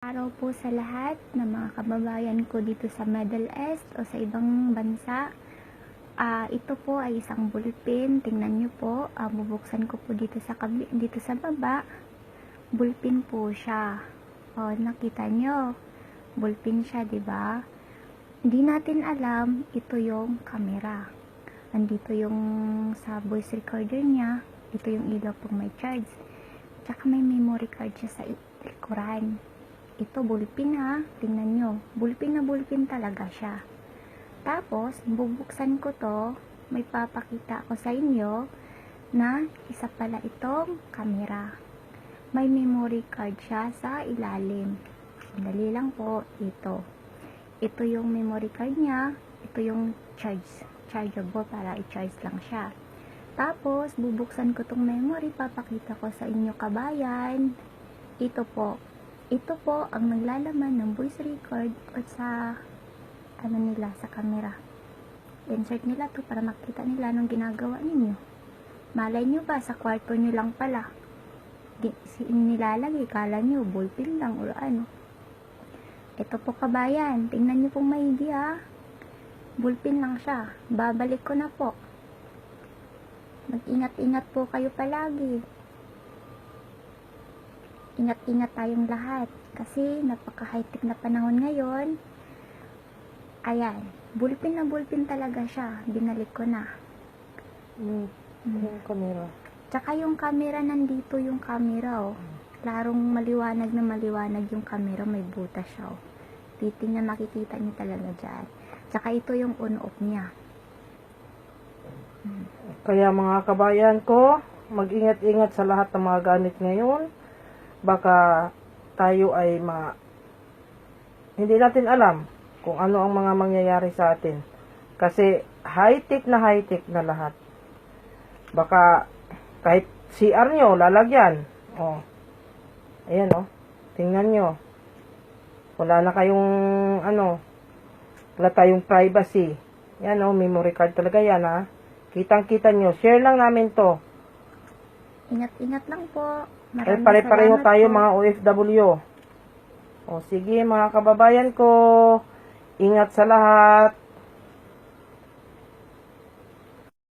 Araw po sa lahat ng mga kababayan ko dito sa Middle East o sa ibang bansa. Ito po ay isang bulpin. Tingnan nyo po. Bubuksan ko po dito sa baba. Bulpin po siya. O, nakita nyo. Bulpin siya, di ba? Hindi natin alam, ito yung camera. Andito yung sa voice recorder niya. Ito yung ilaw pong may charge. Tsaka may memory card siya sa likuran. Ito bulpin ha, tingnan nyo, bulpin na bulpin talaga siya. Tapos, bubuksan ko to, may papakita ko sa inyo na isa pala itong camera. May memory card siya sa ilalim. Dali lang po, ito. Ito yung memory card niya, ito yung chargeable para i-charge lang siya. Tapos, bubuksan ko tong memory, papakita ko sa inyo kabayan. Ito po. Ito po ang naglalaman ng voice record o sa sa camera. Insert nila to para makita nila anong ginagawa ninyo. Malay nyo ba sa kwarto nyo lang pala nilalagay, kala nyo ballpen lang o ano. Ito po kabayan, tingnan nyo pong maigi ha. Ballpen lang siya. Babalik ko na po. Mag-ingat-ingat po kayo palagi. Ingat-ingat tayong lahat kasi napaka-high-tech na panahon ngayon. Ayan, bulpin na bulpin talaga siya. Binalik ko na. Yung camera. Tsaka yung camera, nandito yung camera oh. Larong maliwanag na maliwanag yung camera, may butas siya oh. Titingnan, makikita niyo talaga dyan. Tsaka ito yung on-off niya. Kaya mga kabayan ko, mag-ingat-ingat sa lahat ng mga gamit ngayon. Baka tayo ay hindi natin alam kung ano ang mga mangyayari sa atin. Kasi high-tech na lahat. Baka kahit CR nyo, lalagyan. Oh. Ayan oh. Tingnan nyo. Wala na kayong wala tayong privacy. Yan oh, memory card talaga yan ha. Kitang-kita nyo. Share lang namin to. Ingat-ingat lang po. Pare-pareho tayo mga OFW. O sige mga kababayan ko, ingat sa lahat.